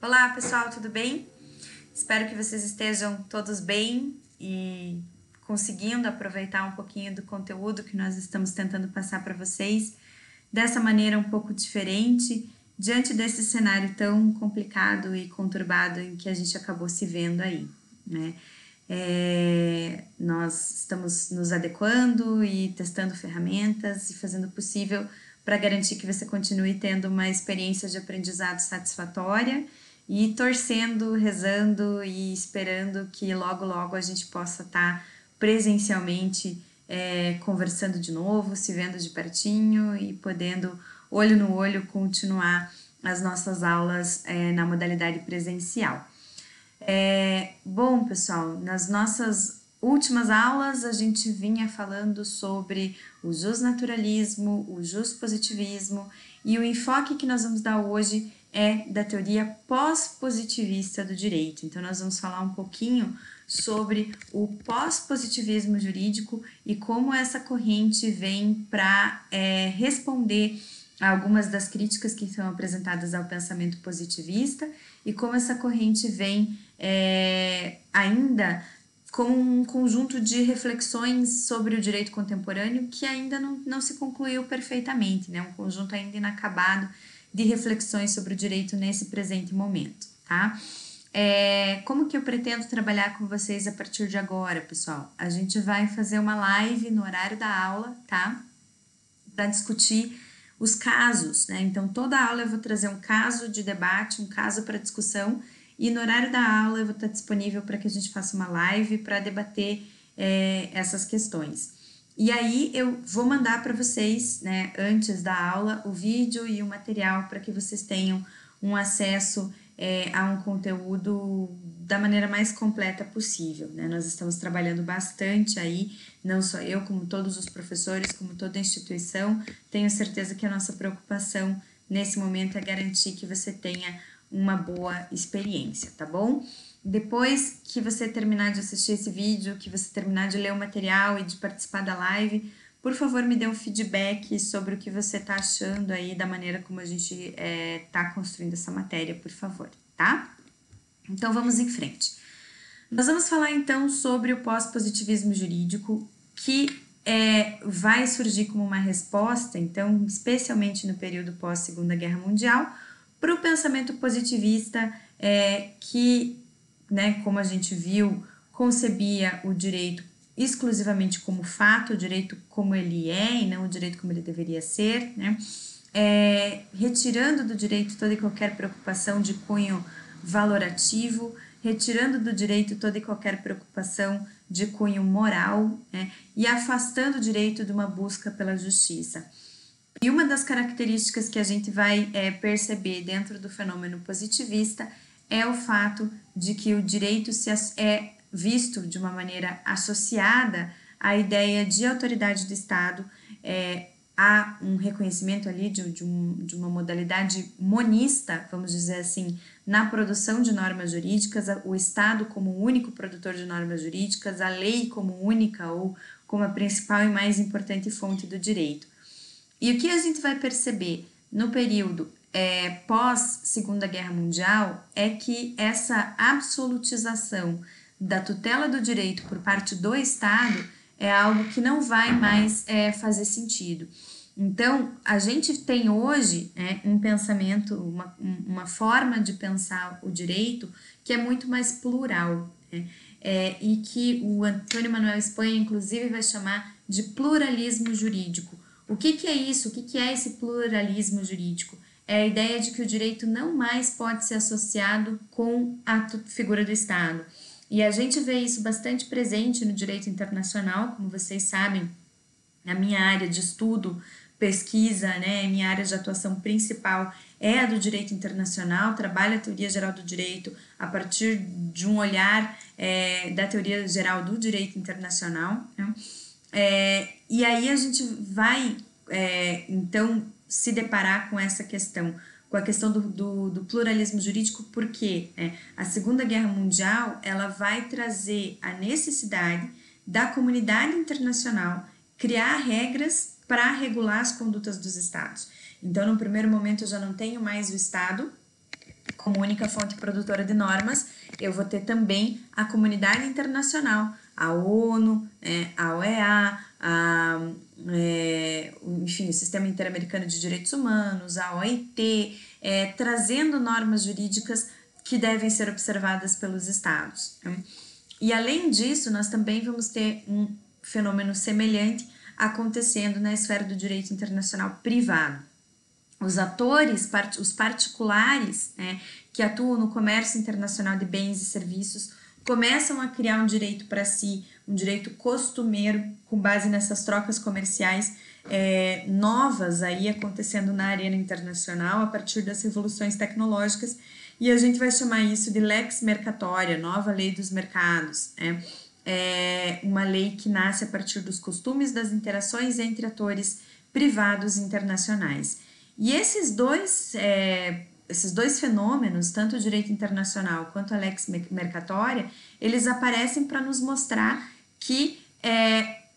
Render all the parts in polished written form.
Olá pessoal, tudo bem? Espero que vocês estejam todos bem e conseguindo aproveitar um pouquinho do conteúdo que nós estamos tentando passar para vocês dessa maneira um pouco diferente, diante desse cenário tão complicado e conturbado em que a gente acabou se vendo aí, né? Nós estamos nos adequando e testando ferramentas e fazendo o possível para garantir que você continue tendo uma experiência de aprendizado satisfatória e torcendo, rezando e esperando que logo, logo a gente possa estar presencialmente conversando de novo, se vendo de pertinho e podendo, olho no olho, continuar as nossas aulas na modalidade presencial. Bom, pessoal, nas nossas últimas aulas a gente vinha falando sobre o justnaturalismo, o justpositivismo, e o enfoque que nós vamos dar hoje é da teoria pós-positivista do direito. Então nós vamos falar um pouquinho sobre o pós-positivismo jurídico e como essa corrente vem para responder a algumas das críticas que são apresentadas ao pensamento positivista e como essa corrente vem ainda como um conjunto de reflexões sobre o direito contemporâneo que ainda não se concluiu perfeitamente, né? Um conjunto ainda inacabado de reflexões sobre o direito nesse presente momento, tá? Como que eu pretendo trabalhar com vocês a partir de agora, pessoal? A gente vai fazer uma live no horário da aula, tá? Para discutir os casos, né? Então, toda aula eu vou trazer um caso de debate, um caso para discussão, e no horário da aula eu vou estar disponível para que a gente faça uma live para debater essas questões. E aí eu vou mandar para vocês, né, antes da aula, o vídeo e o material para que vocês tenham um acesso a um conteúdo da maneira mais completa possível, né? Nós estamos trabalhando bastante aí, não só eu, como todos os professores, como toda a instituição. Tenho certeza que a nossa preocupação nesse momento é garantir que você tenha uma boa experiência, tá bom? Depois que você terminar de assistir esse vídeo, que você terminar de ler o material e de participar da live, por favor, me dê um feedback sobre o que você está achando aí da maneira como a gente está construindo essa matéria, por favor, tá? Então, vamos em frente. Nós vamos falar, então, sobre o pós-positivismo jurídico, que vai surgir como uma resposta, então, especialmente no período pós-Segunda Guerra Mundial, para o pensamento positivista que, né, como a gente viu, concebia o direito exclusivamente como fato, o direito como ele é e não o direito como ele deveria ser, né? Retirando do direito toda e qualquer preocupação de cunho valorativo, retirando do direito toda e qualquer preocupação de cunho moral, né? E afastando o direito de uma busca pela justiça. E uma das características que a gente vai perceber dentro do fenômeno positivista é o fato de que o direito é visto de uma maneira associada à ideia de autoridade do Estado, há um reconhecimento ali de uma modalidade monista, vamos dizer assim, na produção de normas jurídicas, o Estado como o único produtor de normas jurídicas, a lei como única ou como a principal e mais importante fonte do direito. E o que a gente vai perceber no período pós Segunda Guerra Mundial é que essa absolutização da tutela do direito por parte do Estado é algo que não vai mais fazer sentido. Então, a gente tem hoje um pensamento, uma forma de pensar o direito que é muito mais plural, né? E que o Antônio Manuel Espanha, inclusive, vai chamar de pluralismo jurídico. O que é isso? O que é esse pluralismo jurídico? É a ideia de que o direito não mais pode ser associado com a figura do Estado. E a gente vê isso bastante presente no direito internacional, como vocês sabem, na minha área de estudo, pesquisa, né, minha área de atuação principal é a do direito internacional, trabalho a teoria geral do direito a partir de um olhar da teoria geral do direito internacional, né? E aí a gente vai, então, se deparar com essa questão, com a questão do pluralismo jurídico, porque a Segunda Guerra Mundial ela vai trazer a necessidade da comunidade internacional criar regras para regular as condutas dos estados. Então, no primeiro momento, eu já não tenho mais o Estado como única fonte produtora de normas, eu vou ter também a comunidade internacional, a ONU, a OEA, enfim, o Sistema Interamericano de Direitos Humanos, a OIT, trazendo normas jurídicas que devem ser observadas pelos estados. E além disso, nós também vamos ter um fenômeno semelhante acontecendo na esfera do direito internacional privado. Os atores, os particulares, que atuam no comércio internacional de bens e serviços, começam a criar um direito para si, um direito costumeiro, com base nessas trocas comerciais novas aí acontecendo na arena internacional a partir das revoluções tecnológicas, e a gente vai chamar isso de Lex Mercatória, nova lei dos mercados. É uma lei que nasce a partir dos costumes das interações entre atores privados internacionais. E esses dois fenômenos, tanto o direito internacional quanto a Lex Mercatória, eles aparecem para nos mostrar que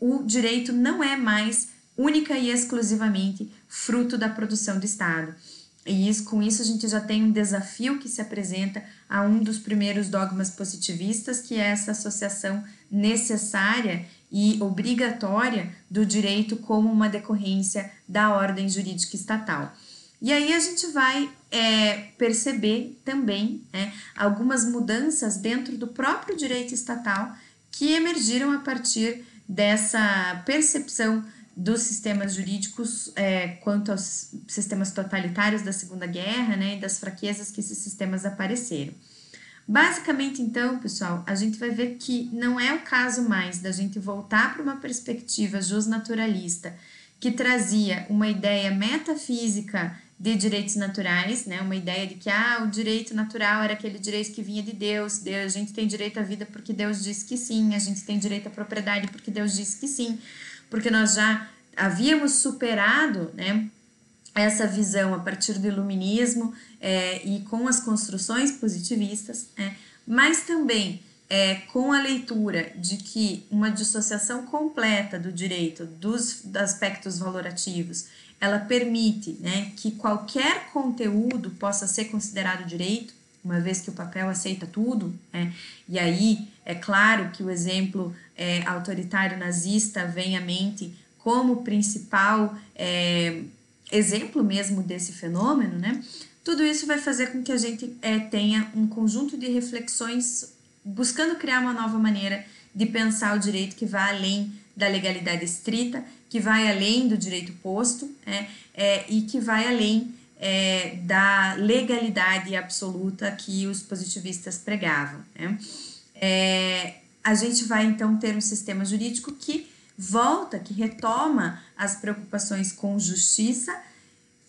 o direito não é mais única e exclusivamente fruto da produção do Estado. E com isso a gente já tem um desafio que se apresenta a um dos primeiros dogmas positivistas, que é essa associação necessária e obrigatória do direito como uma decorrência da ordem jurídica estatal. E aí a gente vai perceber também algumas mudanças dentro do próprio direito estatal que emergiram a partir dessa percepção dos sistemas jurídicos quanto aos sistemas totalitários da Segunda Guerra, e das fraquezas que esses sistemas apareceram. Basicamente, então, pessoal, a gente vai ver que não é o caso mais da gente voltar para uma perspectiva justnaturalista que trazia uma ideia metafísica de direitos naturais, uma ideia de que o direito natural era aquele direito que vinha de Deus, a gente tem direito à vida porque Deus disse que sim, a gente tem direito à propriedade porque Deus disse que sim, porque nós já havíamos superado essa visão a partir do iluminismo e com as construções positivistas, mas também com a leitura de que uma dissociação completa do direito dos aspectos valorativos, ela permite que qualquer conteúdo possa ser considerado direito, uma vez que o papel aceita tudo, e aí é claro que o exemplo autoritário nazista vem à mente como principal exemplo mesmo desse fenômeno, tudo isso vai fazer com que a gente tenha um conjunto de reflexões buscando criar uma nova maneira de pensar o direito que vai além da legalidade estrita, que vai além do direito posto e que vai além da legalidade absoluta que os positivistas pregavam. A gente vai então ter um sistema jurídico que retoma as preocupações com justiça,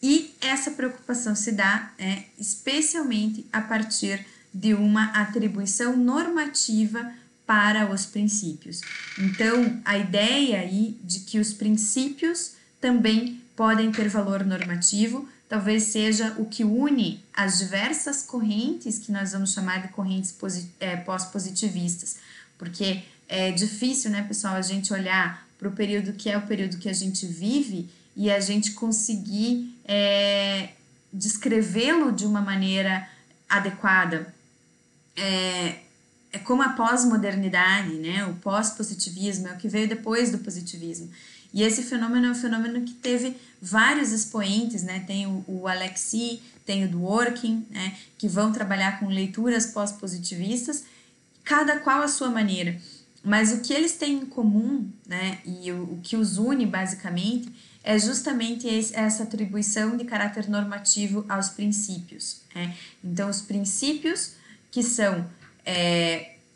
e essa preocupação se dá especialmente a partir de uma atribuição normativa para os princípios. Então, a ideia aí de que os princípios também podem ter valor normativo, talvez seja o que une as diversas correntes que nós vamos chamar de correntes pós-positivistas, porque é difícil, pessoal, a gente olhar para o período que é o período que a gente vive e a gente conseguir descrevê-lo de uma maneira adequada. É como a pós-modernidade, o pós-positivismo, é o que veio depois do positivismo. E esse fenômeno é um fenômeno que teve vários expoentes, tem o Alexis, tem o Dworkin, que vão trabalhar com leituras pós-positivistas, cada qual à sua maneira. Mas o que eles têm em comum, e o que os une basicamente, é justamente essa atribuição de caráter normativo aos princípios. Então, os princípios, que são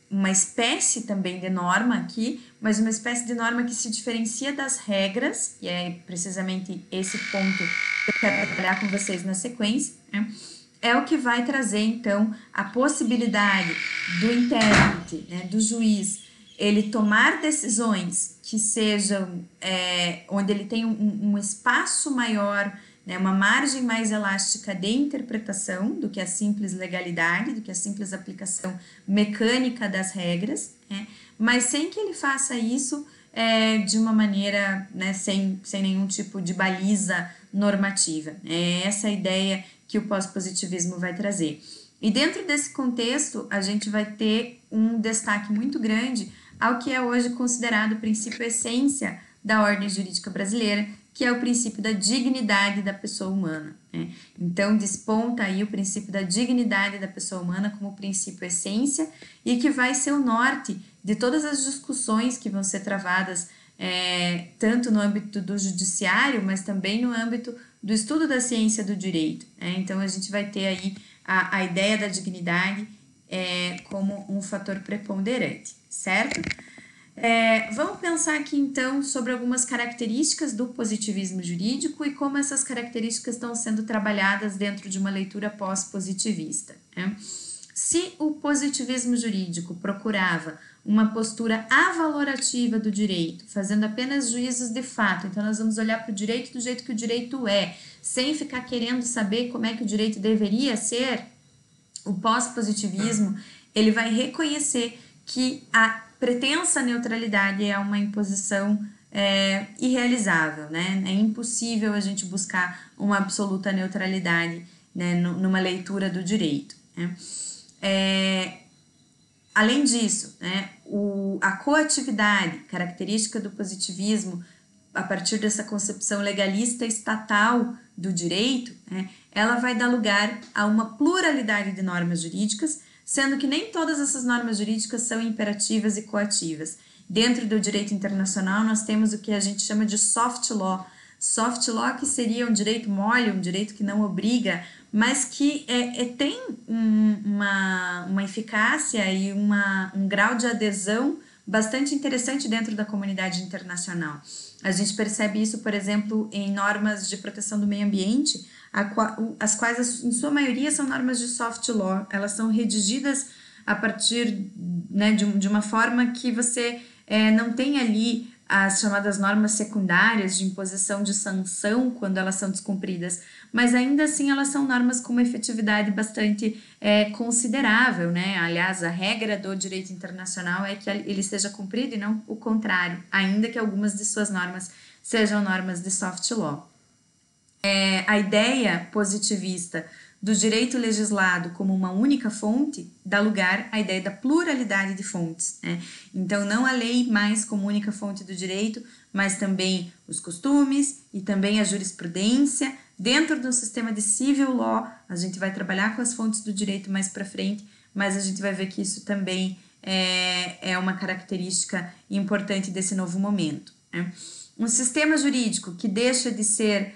uma espécie também de norma aqui, mas uma espécie de norma que se diferencia das regras, e é precisamente esse ponto que eu quero trabalhar com vocês na sequência, é o que vai trazer, então, a possibilidade do intérprete, do juiz, ele tomar decisões que sejam, onde ele tem um espaço maior, uma margem mais elástica de interpretação do que a simples legalidade, do que a simples aplicação mecânica das regras, mas sem que ele faça isso de uma maneira, sem nenhum tipo de baliza normativa. É essa a ideia que o pós-positivismo vai trazer. E dentro desse contexto, a gente vai ter um destaque muito grande ao que é hoje considerado o princípio essência da ordem jurídica brasileira, que é o princípio da dignidade da pessoa humana, né? Então, desponta aí o princípio da dignidade da pessoa humana como princípio essência e que vai ser o norte de todas as discussões que vão ser travadas tanto no âmbito do judiciário, mas também no âmbito do estudo da ciência do direito, né? Então, a gente vai ter aí a ideia da dignidade como um fator preponderante, certo? Vamos pensar aqui então sobre algumas características do positivismo jurídico e como essas características estão sendo trabalhadas dentro de uma leitura pós-positivista, né? Se o positivismo jurídico procurava uma postura avalorativa do direito, fazendo apenas juízos de fato, então nós vamos olhar para o direito do jeito que o direito é, sem ficar querendo saber como é que o direito deveria ser, o pós-positivismo ele vai reconhecer que a pretensa neutralidade é uma imposição irrealizável, né? É impossível a gente buscar uma absoluta neutralidade, né, numa leitura do direito, né? Além disso, né, a coatividade, característica do positivismo, a partir dessa concepção legalista estatal do direito, né, ela vai dar lugar a uma pluralidade de normas jurídicas, sendo que nem todas essas normas jurídicas são imperativas e coativas. Dentro do direito internacional, nós temos o que a gente chama de soft law. Soft law que seria um direito mole, um direito que não obriga, mas que tem uma eficácia e um grau de adesão bastante interessante dentro da comunidade internacional. A gente percebe isso, por exemplo, em normas de proteção do meio ambiente, as quais, em sua maioria, são normas de soft law. Elas são redigidas a partir, né, de uma forma que você não tem ali as chamadas normas secundárias de imposição de sanção quando elas são descumpridas, mas ainda assim elas são normas com uma efetividade bastante considerável, né? Aliás, a regra do direito internacional é que ele seja cumprido e não o contrário, ainda que algumas de suas normas sejam normas de soft law. A ideia positivista do direito legislado como uma única fonte dá lugar à ideia da pluralidade de fontes, né? Então, não a lei mais como única fonte do direito, mas também os costumes e também a jurisprudência. Dentro do sistema de civil law, a gente vai trabalhar com as fontes do direito mais para frente, mas a gente vai ver que isso também é uma característica importante desse novo momento, né? Um sistema jurídico que deixa de ser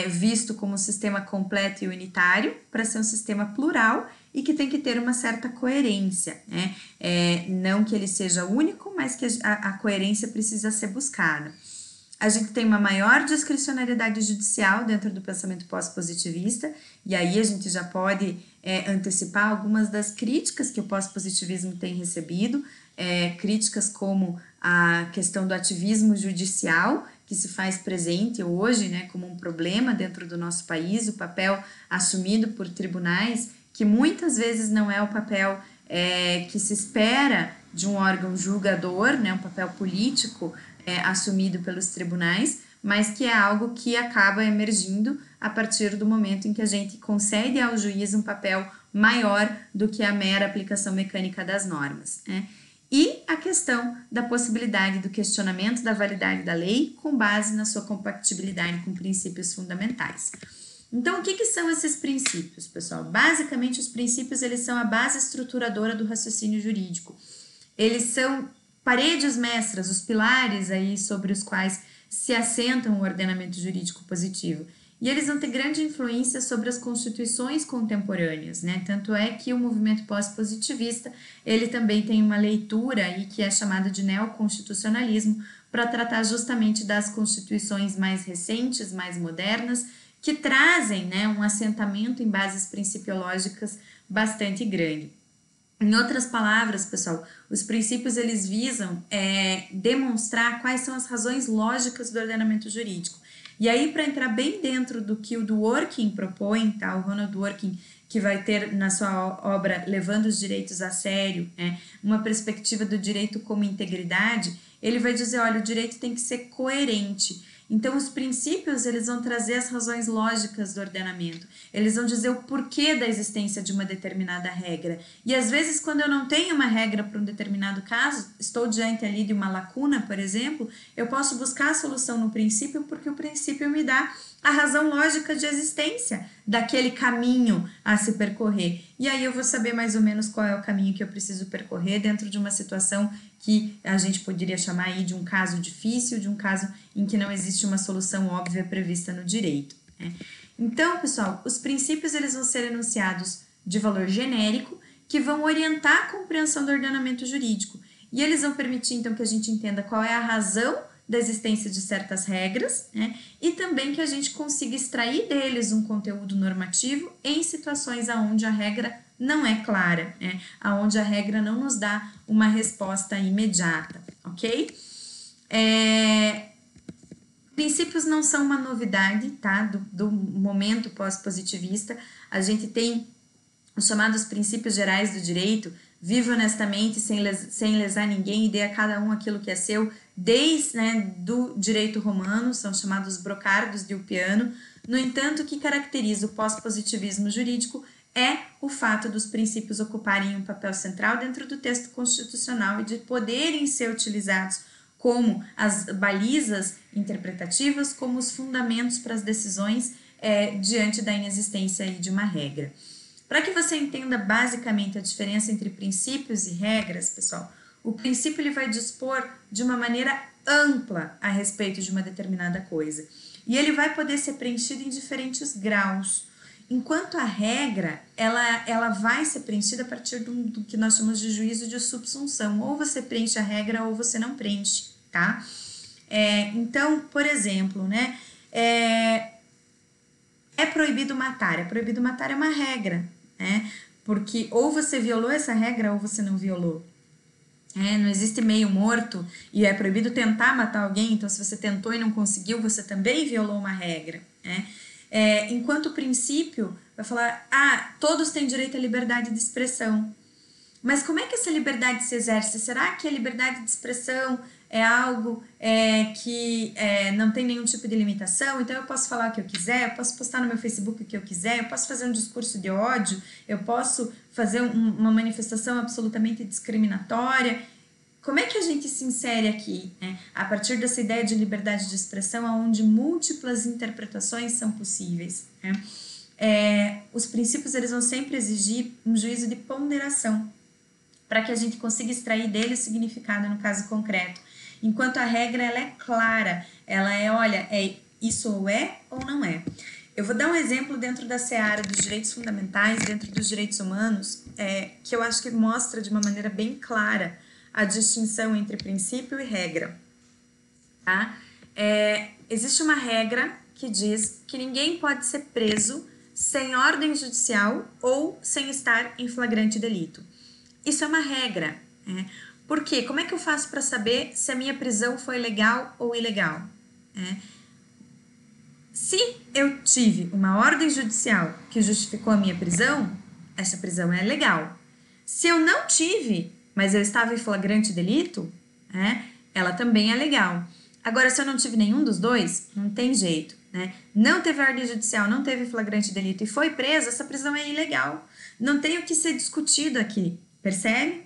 visto como um sistema completo e unitário para ser um sistema plural e que tem que ter uma certa coerência, né? Não que ele seja único, mas que a coerência precisa ser buscada. A gente tem uma maior discricionariedade judicial dentro do pensamento pós-positivista, e aí a gente já pode antecipar algumas das críticas que o pós-positivismo tem recebido, críticas como a questão do ativismo judicial, que se faz presente hoje, né, como um problema dentro do nosso país, o papel assumido por tribunais, que muitas vezes não é o papel que se espera de um órgão julgador, né, um papel político assumido pelos tribunais, mas que é algo que acaba emergindo a partir do momento em que a gente concede ao juiz um papel maior do que a mera aplicação mecânica das normas, né? E a questão da possibilidade do questionamento da validade da lei com base na sua compatibilidade com princípios fundamentais. Então, o que são esses princípios, pessoal? Basicamente, os princípios eles são a base estruturadora do raciocínio jurídico. Eles são paredes mestras, os pilares aí sobre os quais se assentam o ordenamento jurídico positivo. E eles vão ter grande influência sobre as constituições contemporâneas, né? Tanto é que o movimento pós-positivista, ele também tem uma leitura aí que é chamada de neoconstitucionalismo para tratar justamente das constituições mais recentes, mais modernas, que trazem, né, um assentamento em bases principiológicas bastante grande. Em outras palavras, pessoal, os princípios eles visam demonstrar quais são as razões lógicas do ordenamento jurídico. E aí, para entrar bem dentro do que o Dworkin propõe, tá? O Ronald Dworkin, que vai ter na sua obra Levando os Direitos a Sério, uma perspectiva do direito como integridade, ele vai dizer, olha, o direito tem que ser coerente. Então, os princípios, eles vão trazer as razões lógicas do ordenamento. Eles vão dizer o porquê da existência de uma determinada regra. E, às vezes, quando eu não tenho uma regra para um determinado caso, estou diante ali de uma lacuna, por exemplo, eu posso buscar a solução no princípio, porque o princípio me dá a razão lógica de existência daquele caminho a se percorrer. E aí eu vou saber mais ou menos qual é o caminho que eu preciso percorrer dentro de uma situação que a gente poderia chamar aí de um caso difícil, de um caso em que não existe uma solução óbvia prevista no direito, né? Então, pessoal, os princípios eles vão ser enunciados de valor genérico que vão orientar a compreensão do ordenamento jurídico. E eles vão permitir, então, que a gente entenda qual é a razão da existência de certas regras, né? E também que a gente consiga extrair deles um conteúdo normativo em situações onde a regra não é clara, né? Onde a regra não nos dá uma resposta imediata, ok? Princípios não são uma novidade, tá? Do momento pós-positivista. A gente tem os chamados princípios gerais do direito: viva honestamente, sem lesar ninguém, e dê a cada um aquilo que é seu, desde, né, do direito romano, são chamados brocardos de Ulpiano. No entanto, o que caracteriza o pós-positivismo jurídico é o fato dos princípios ocuparem um papel central dentro do texto constitucional e de poderem ser utilizados como as balizas interpretativas, como os fundamentos para as decisões diante da inexistência aí de uma regra. Para que você entenda basicamente a diferença entre princípios e regras, pessoal, o princípio ele vai dispor de uma maneira ampla a respeito de uma determinada coisa. E ele vai poder ser preenchido em diferentes graus. Enquanto a regra, ela vai ser preenchida a partir do que nós chamamos de juízo de subsunção. Ou você preenche a regra ou você não preenche, tá? Então, por exemplo, né? É proibido matar. É proibido matar é uma regra, né? Porque ou você violou essa regra ou você não violou. Não existe meio morto e é proibido tentar matar alguém, então se você tentou e não conseguiu, você também violou uma regra, né? Enquanto o princípio vai falar, todos têm direito à liberdade de expressão. Mas como é que essa liberdade se exerce? Será que a liberdade de expressão é algo que não tem nenhum tipo de limitação? Então eu posso falar o que eu quiser, eu posso postar no meu Facebook o que eu quiser, eu posso fazer um discurso de ódio, eu posso fazer uma manifestação absolutamente discriminatória. Como é que a gente se insere aqui, né? A partir dessa ideia de liberdade de expressão, onde múltiplas interpretações são possíveis, né? Os princípios eles vão sempre exigir um juízo de ponderação, para que a gente consiga extrair dele o significado no caso concreto. Enquanto a regra ela é clara, ela olha, isso ou não é. Eu vou dar um exemplo dentro da seara dos direitos fundamentais, dentro dos direitos humanos, que eu acho que mostra de uma maneira bem clara a distinção entre princípio e regra. Tá? Existe uma regra que diz que ninguém pode ser preso sem ordem judicial ou sem estar em flagrante delito. Isso é uma regra. Por quê? Como é que eu faço para saber se a minha prisão foi legal ou ilegal? Se eu tive uma ordem judicial que justificou a minha prisão, essa prisão é legal. Se eu não tive, mas eu estava em flagrante delito, ela também é legal. Agora, se eu não tive nenhum dos dois, não tem jeito, né? Não teve ordem judicial, não teve flagrante delito e foi preso, essa prisão é ilegal. Não tem o que ser discutido aqui, percebe?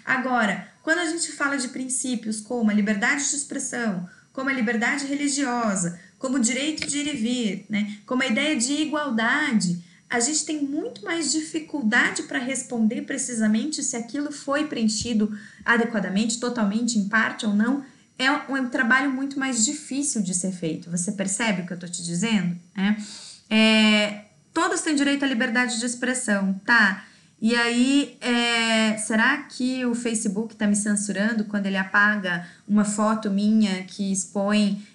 Agora, quando a gente fala de princípios como a liberdade de expressão, como a liberdade religiosa, como o direito de ir e vir, né? Como a ideia de igualdade, a gente tem muito mais dificuldade para responder precisamente se aquilo foi preenchido adequadamente, totalmente, em parte ou não. É um trabalho muito mais difícil de ser feito. Você percebe o que eu estou te dizendo? Todos têm direito à liberdade de expressão, tá? E aí, será que o Facebook está me censurando quando ele apaga uma foto minha que expõe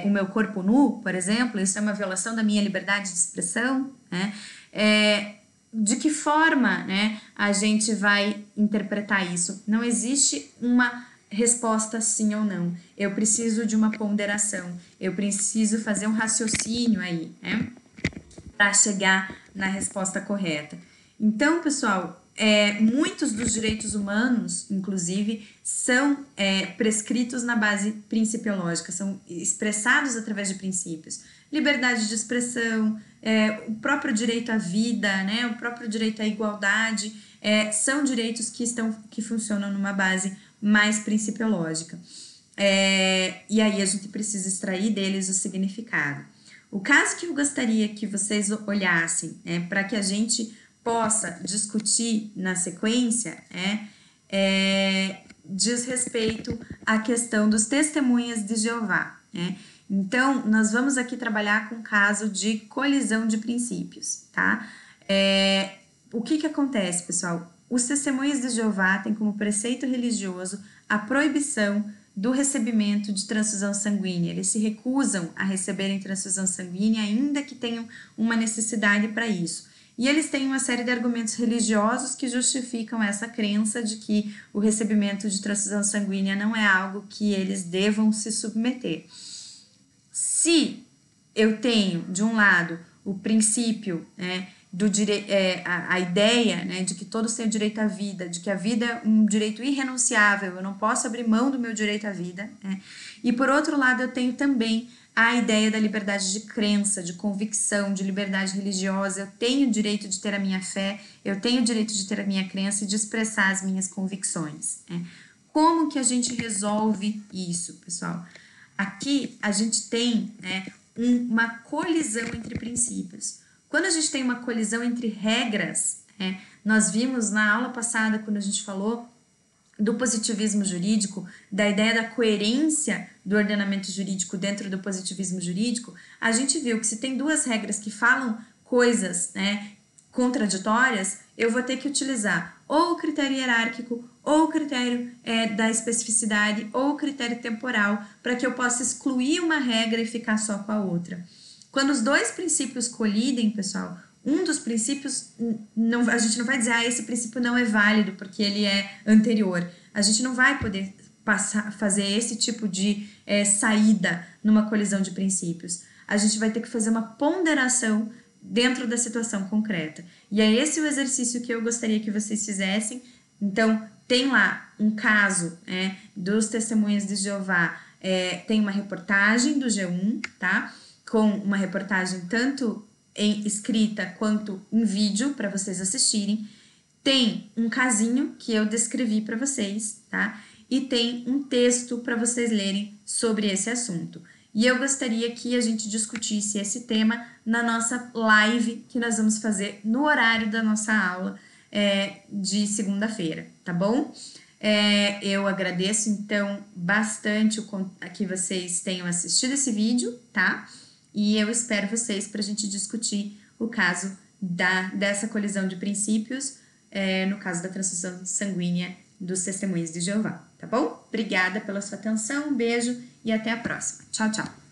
o meu corpo nu, por exemplo? Isso é uma violação da minha liberdade de expressão, né? De que forma, né, a gente vai interpretar isso? Não existe uma resposta sim ou não. Eu preciso de uma ponderação. Eu preciso fazer um raciocínio aí, né, para chegar na resposta correta. Então, pessoal, muitos dos direitos humanos, inclusive, são prescritos na base principiológica, são expressados através de princípios. Liberdade de expressão, o próprio direito à vida, né, o próprio direito à igualdade, são direitos que funcionam numa base mais principiológica. E aí a gente precisa extrair deles o significado. O caso que eu gostaria que vocês olhassem, para que a gente possa discutir na sequência, diz respeito à questão dos testemunhas de Jeová. Então, nós vamos aqui trabalhar com o caso de colisão de princípios, tá? O que acontece, pessoal? Os testemunhas de Jeová têm como preceito religioso a proibição do recebimento de transfusão sanguínea. Eles se recusam a receberem transfusão sanguínea, ainda que tenham uma necessidade para isso. E eles têm uma série de argumentos religiosos que justificam essa crença de que o recebimento de transfusão sanguínea não é algo que eles devam se submeter. Se eu tenho, de um lado, o princípio, a ideia, de que todos têm o direito à vida, de que a vida é um direito irrenunciável, eu não posso abrir mão do meu direito à vida, e por outro lado eu tenho também a ideia da liberdade de crença, de convicção, de liberdade religiosa, eu tenho o direito de ter a minha fé, eu tenho o direito de ter a minha crença e de expressar as minhas convicções. Como que a gente resolve isso, pessoal? Aqui a gente tem uma colisão entre princípios. Quando a gente tem uma colisão entre regras, nós vimos na aula passada, quando a gente falou do positivismo jurídico, da ideia da coerência do ordenamento jurídico dentro do positivismo jurídico, a gente viu que se tem duas regras que falam coisas contraditórias, eu vou ter que utilizar ou o critério hierárquico, ou o critério da especificidade, ou o critério temporal, para que eu possa excluir uma regra e ficar só com a outra. Quando os dois princípios colidem, pessoal, um dos princípios, a gente não vai dizer, esse princípio não é válido porque ele é anterior. A gente não vai poder fazer esse tipo de saída numa colisão de princípios. A gente vai ter que fazer uma ponderação dentro da situação concreta. E é esse o exercício que eu gostaria que vocês fizessem. Então, tem lá um caso dos testemunhas de Jeová, tem uma reportagem do G1, tá? Com uma reportagem tanto em escrita quanto em vídeo para vocês assistirem. Tem um casinho que eu descrevi para vocês, tá? E tem um texto para vocês lerem sobre esse assunto. E eu gostaria que a gente discutisse esse tema na nossa live que nós vamos fazer no horário da nossa aula de segunda-feira, tá bom? Eu agradeço, então, bastante que vocês tenham assistido esse vídeo, tá? E eu espero vocês para a gente discutir o caso dessa colisão de princípios, no caso da transfusão sanguínea dos testemunhos de Jeová, tá bom? Obrigada pela sua atenção, um beijo e até a próxima. Tchau, tchau!